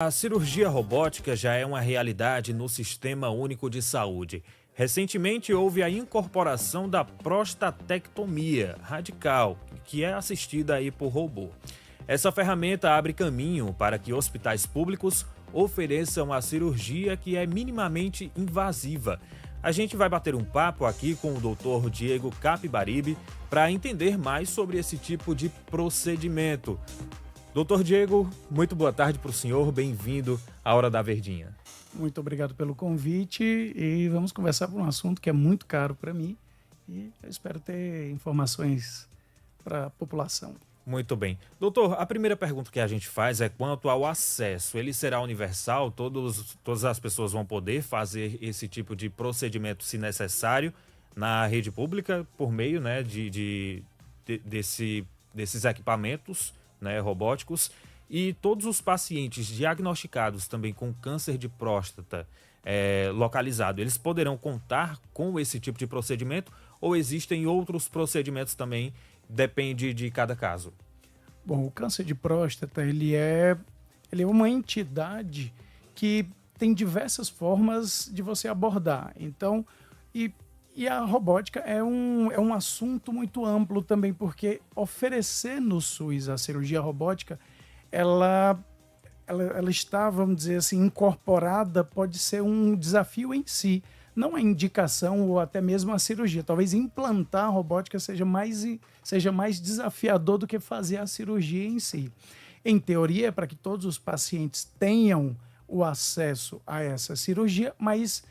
A cirurgia robótica já é uma realidade no Sistema Único de Saúde. Recentemente houve a incorporação da prostatectomia radical, que é assistida aí por robô. Essa ferramenta abre caminho para que hospitais públicos ofereçam a cirurgia que é minimamente invasiva. A gente vai bater um papo aqui com o Dr. Diego Capibaribe para entender mais sobre esse tipo de procedimento. Doutor Diego, muito boa tarde para o senhor, bem-vindo à Hora da Verdinha. Muito obrigado pelo convite e vamos conversar por um assunto que é muito caro para mim e eu espero ter informações para a população. Muito bem. Doutor, a primeira pergunta que a gente faz é quanto ao acesso. Ele será universal? Todas as pessoas vão poder fazer esse tipo de procedimento, se necessário, na rede pública, por meio, né, desses equipamentos, né, robóticos, e todos os pacientes diagnosticados também com câncer de próstata localizado, eles poderão contar com esse tipo de procedimento ou existem outros procedimentos também, depende de cada caso? Bom, o câncer de próstata, ele é uma entidade que tem diversas formas de você abordar. Então, e a robótica é um assunto muito amplo também, porque oferecer no SUS a cirurgia robótica, ela está, vamos dizer assim, incorporada, pode ser um desafio em si. Não a indicação ou até mesmo a cirurgia. Talvez implantar a robótica seja mais desafiador do que fazer a cirurgia em si. Em teoria, é para que todos os pacientes tenham o acesso a essa cirurgia, mas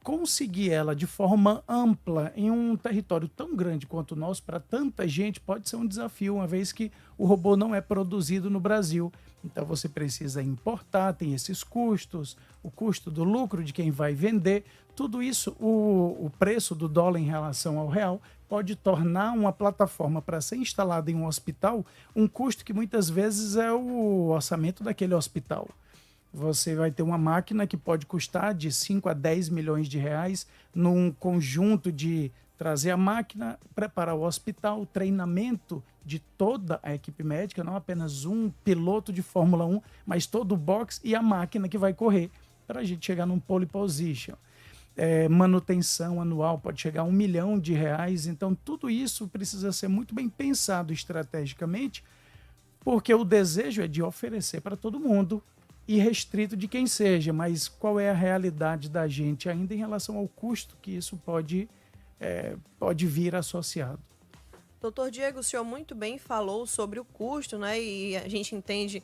conseguir ela de forma ampla em um território tão grande quanto o nosso, para tanta gente, pode ser um desafio, uma vez que o robô não é produzido no Brasil. Então você precisa importar, tem esses custos, o custo do lucro de quem vai vender, tudo isso, o preço do dólar em relação ao real, pode tornar uma plataforma para ser instalada em um hospital um custo que muitas vezes é o orçamento daquele hospital. Você vai ter uma máquina que pode custar de 5 a 10 milhões de reais num conjunto de trazer a máquina, preparar o hospital, treinamento de toda a equipe médica, não apenas um piloto de Fórmula 1, mas todo o box e a máquina que vai correr para a gente chegar num pole position. Manutenção anual pode chegar a R$ 1 milhão. Então, tudo isso precisa ser muito bem pensado estrategicamente, porque o desejo é de oferecer para todo mundo, e restrito de quem seja, mas qual é a realidade da gente ainda em relação ao custo que isso pode vir associado. Doutor Diego, o senhor muito bem falou sobre o custo, né? E a gente entende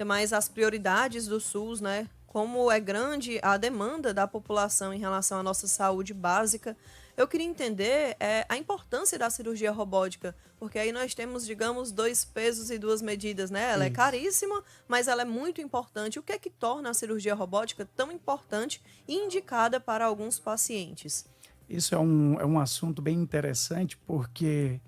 mais as prioridades do SUS, né? Como é grande a demanda da população em relação à nossa saúde básica. Eu queria entender a importância da cirurgia robótica, porque aí nós temos, digamos, 2 pesos e 2 medidas, né? Ela é caríssima, mas ela é muito importante. O que é que torna a cirurgia robótica tão importante e indicada para alguns pacientes? Isso é um assunto bem interessante, porque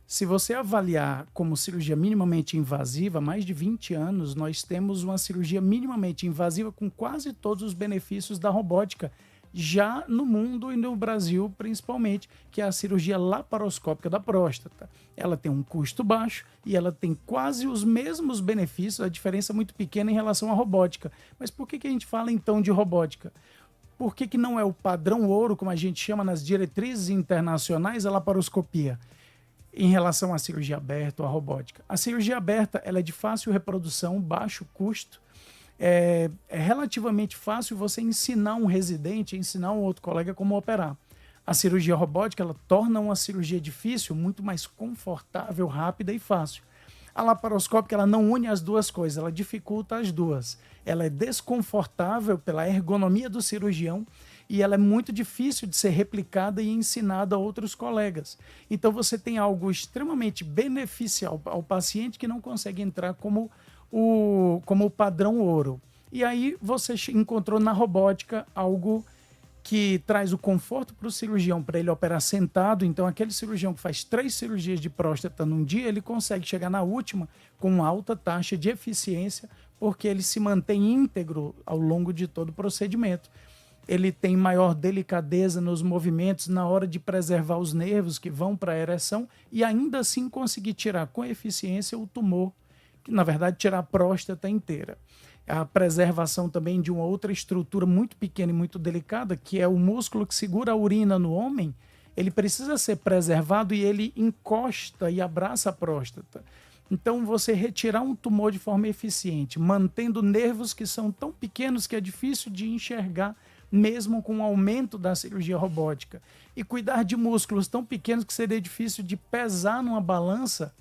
se você avaliar como cirurgia minimamente invasiva, há mais de 20 anos nós temos uma cirurgia minimamente invasiva com quase todos os benefícios da robótica, já no mundo e no Brasil principalmente, que é a cirurgia laparoscópica da próstata. Ela tem um custo baixo e ela tem quase os mesmos benefícios, a diferença é muito pequena em relação à robótica. Mas por que a gente fala então de robótica? Por que não é o padrão ouro, como a gente chama nas diretrizes internacionais, a laparoscopia, em relação à cirurgia aberta ou à robótica? A cirurgia aberta ela é de fácil reprodução, baixo custo. É relativamente fácil você ensinar um residente, ensinar um outro colega como operar. A cirurgia robótica ela torna uma cirurgia difícil muito mais confortável, rápida e fácil. A laparoscópica ela não une as duas coisas, ela dificulta as duas. Ela é desconfortável pela ergonomia do cirurgião e ela é muito difícil de ser replicada e ensinada a outros colegas. Então você tem algo extremamente beneficial ao paciente que não consegue entrar como o padrão ouro. E aí você encontrou na robótica algo que traz o conforto para o cirurgião, para ele operar sentado. Então, aquele cirurgião que faz 3 cirurgias de próstata num dia, ele consegue chegar na última com uma alta taxa de eficiência, porque ele se mantém íntegro ao longo de todo o procedimento. Ele tem maior delicadeza nos movimentos na hora de preservar os nervos que vão para a ereção e ainda assim conseguir tirar com eficiência o tumor, que na verdade tirar a próstata inteira. a preservação também de uma outra estrutura muito pequena e muito delicada, que é o músculo que segura a urina no homem. Ele precisa ser preservado e ele encosta e abraça a próstata. Então, você retirar um tumor de forma eficiente, mantendo nervos que são tão pequenos que é difícil de enxergar, mesmo com o aumento da cirurgia robótica, e cuidar de músculos tão pequenos que seria difícil de pesar numa balança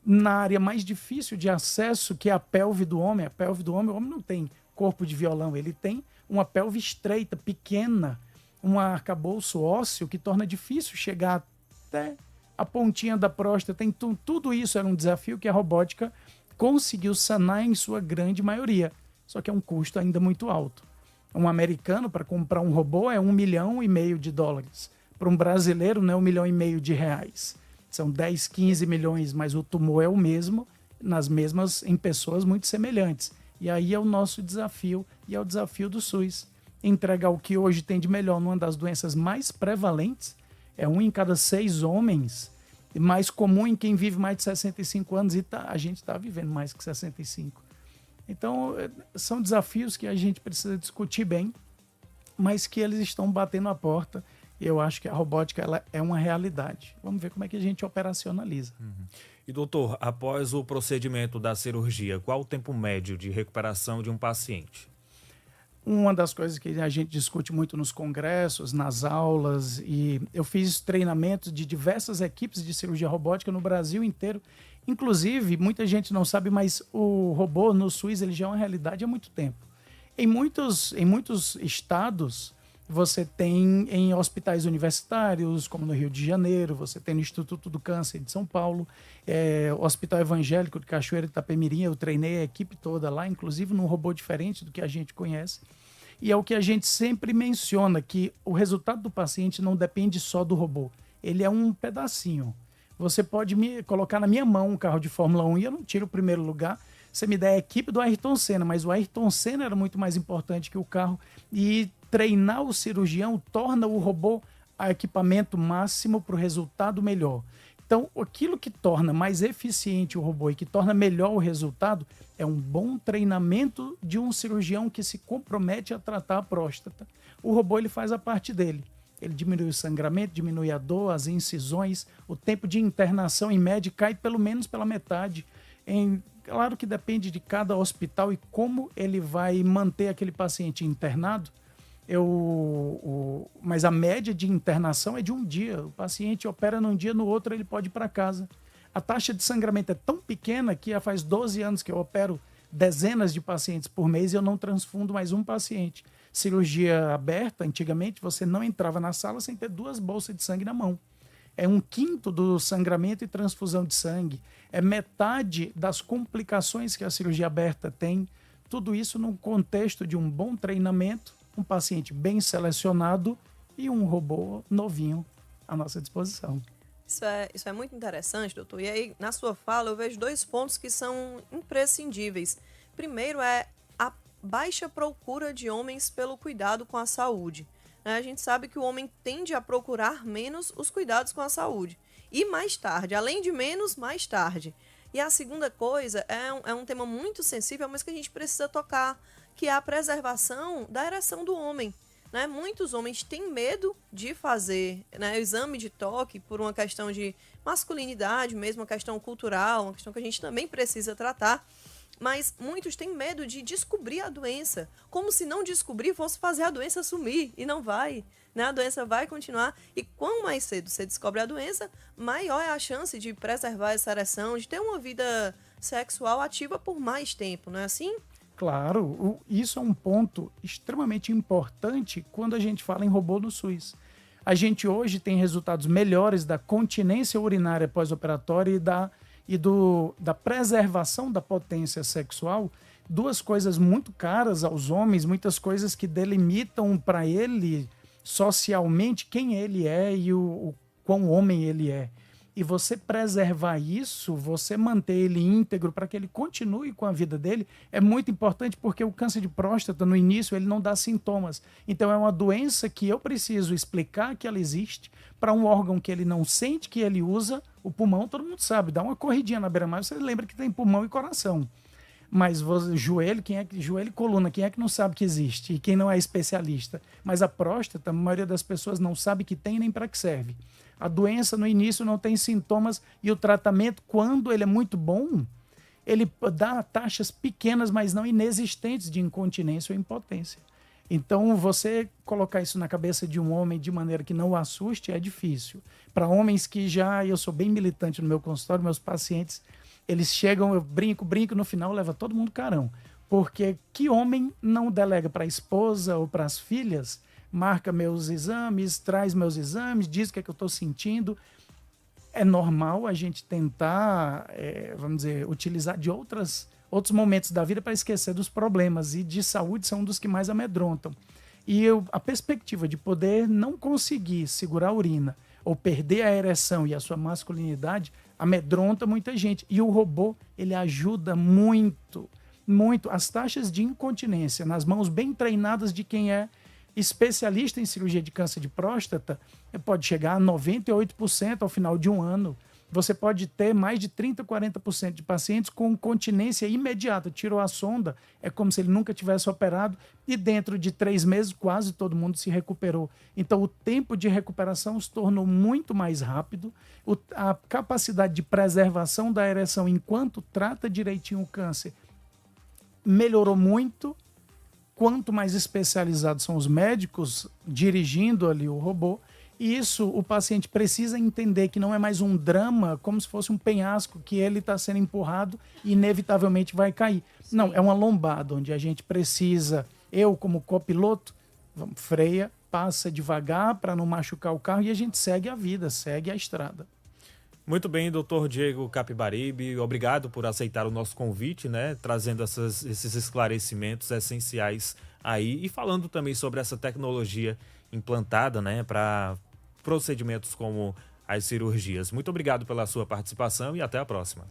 na área mais difícil de acesso, que é a pelve do homem. A pelve do homem, o homem não tem corpo de violão, ele tem uma pelve estreita, pequena, um arcabouço ósseo que torna difícil chegar até a pontinha da próstata. Então, tudo isso era um desafio que a robótica conseguiu sanar em sua grande maioria, só que é um custo ainda muito alto. Um americano, para comprar um robô, é $1,5 milhão. Para um brasileiro, não é $1,5 milhão. São 10, 15 milhões, mas o tumor é o mesmo, em pessoas muito semelhantes. E aí é o nosso desafio, e é o desafio do SUS. Entregar o que hoje tem de melhor numa das doenças mais prevalentes, é 1 em cada 6 homens, mais comum em quem vive mais de 65 anos, e a gente está vivendo mais que 65. Então, são desafios que a gente precisa discutir bem, mas que eles estão batendo a porta. E eu acho que a robótica ela é uma realidade. Vamos ver como é que a gente operacionaliza. E, doutor, após o procedimento da cirurgia, qual o tempo médio de recuperação de um paciente? Uma das coisas que a gente discute muito nos congressos, nas aulas, e eu fiz treinamentos de diversas equipes de cirurgia robótica no Brasil inteiro. Inclusive, muita gente não sabe, mas o robô no SUS ele já é uma realidade há muito tempo. Em muitos estados, você tem em hospitais universitários, como no Rio de Janeiro, você tem no Instituto do Câncer de São Paulo, o Hospital Evangélico de Cachoeira de Itapemirim, eu treinei a equipe toda lá, inclusive num robô diferente do que a gente conhece. E é o que a gente sempre menciona, que o resultado do paciente não depende só do robô. Ele é um pedacinho. Você pode me colocar na minha mão um carro de Fórmula 1 e eu não tiro o primeiro lugar. Você me der a equipe do Ayrton Senna, mas o Ayrton Senna era muito mais importante que o carro. E treinar o cirurgião torna o robô a equipamento máximo para o resultado melhor. Então, aquilo que torna mais eficiente o robô e que torna melhor o resultado é um bom treinamento de um cirurgião que se compromete a tratar a próstata. O robô ele faz a parte dele. Ele diminui o sangramento, diminui a dor, as incisões, o tempo de internação em média cai pelo menos pela metade. Claro que depende de cada hospital e como ele vai manter aquele paciente internado. Mas a média de internação é de um dia. O paciente opera num dia, no outro ele pode ir para casa. A taxa de sangramento é tão pequena que já faz 12 anos que eu opero dezenas de pacientes por mês e eu não transfundo mais um paciente. Cirurgia aberta, antigamente, você não entrava na sala sem ter 2 bolsas de sangue na mão. É 1/5 do sangramento e transfusão de sangue. É metade das complicações que a cirurgia aberta tem. Tudo isso num contexto de um bom treinamento, um paciente bem selecionado e um robô novinho à nossa disposição. Isso é muito interessante, doutor. E aí, na sua fala, eu vejo 2 pontos que são imprescindíveis. Primeiro é a baixa procura de homens pelo cuidado com a saúde. A gente sabe que o homem tende a procurar menos os cuidados com a saúde. E mais tarde, além de menos, mais tarde. E a segunda coisa é um tema muito sensível, mas que a gente precisa tocar, que é a preservação da ereção do homem. Né? Muitos homens têm medo de fazer, né, o exame de toque por uma questão de masculinidade, mesmo uma questão cultural, uma questão que a gente também precisa tratar. Mas muitos têm medo de descobrir a doença, como se não descobrir fosse fazer a doença sumir, e não vai, né? A doença vai continuar, e quanto mais cedo você descobre a doença, maior é a chance de preservar essa ereção, de ter uma vida sexual ativa por mais tempo, não é assim? Claro, isso é um ponto extremamente importante quando a gente fala em robô no SUS. A gente hoje tem resultados melhores da continência urinária pós-operatória e da preservação da potência sexual, 2 coisas muito caras aos homens, muitas coisas que delimitam para ele socialmente quem ele é e o quão homem ele é. E você preservar isso, você manter ele íntegro para que ele continue com a vida dele, é muito importante, porque o câncer de próstata, no início, ele não dá sintomas. Então, é uma doença que eu preciso explicar que ela existe para um órgão que ele não sente, que ele usa. O pulmão, todo mundo sabe, dá uma corridinha na beira-mar, você lembra que tem pulmão e coração. Mas joelho, joelho e coluna, quem é que não sabe que existe? E quem não é especialista? Mas a próstata, a maioria das pessoas não sabe que tem nem para que serve. A doença no início não tem sintomas e o tratamento, quando ele é muito bom, ele dá taxas pequenas, mas não inexistentes de incontinência ou impotência. Então, você colocar isso na cabeça de um homem de maneira que não o assuste é difícil. Para homens que eu sou bem militante no meu consultório, meus pacientes, eles chegam, eu brinco, no final leva todo mundo carão. Porque que homem não delega para a esposa ou para as filhas, marca meus exames, traz meus exames, diz o que é que eu estou sentindo. É normal a gente tentar, vamos dizer, utilizar de outros momentos da vida para esquecer dos problemas, e de saúde são um dos que mais amedrontam. E a perspectiva de poder não conseguir segurar a urina ou perder a ereção e a sua masculinidade amedronta muita gente. E o robô, ele ajuda muito, muito. As taxas de incontinência nas mãos bem treinadas de quem é especialista em cirurgia de câncer de próstata pode chegar a 98% ao final de um ano. Você pode ter mais de 30%, 40% de pacientes com continência imediata. Tirou a sonda, é como se ele nunca tivesse operado, e dentro de 3 meses quase todo mundo se recuperou. Então o tempo de recuperação se tornou muito mais rápido, a capacidade de preservação da ereção enquanto trata direitinho o câncer melhorou muito. Quanto mais especializados são os médicos dirigindo ali o robô, e isso o paciente precisa entender que não é mais um drama, como se fosse um penhasco que ele está sendo empurrado e inevitavelmente vai cair. Sim. Não, é uma lombada onde a gente precisa, eu como copiloto, freia, passa devagar para não machucar o carro e a gente segue a vida, segue a estrada. Muito bem, doutor Diego Capibaribe, obrigado por aceitar o nosso convite, né? Trazendo esses esclarecimentos essenciais aí e falando também sobre essa tecnologia implantada, né, para procedimentos como as cirurgias. Muito obrigado pela sua participação e até a próxima.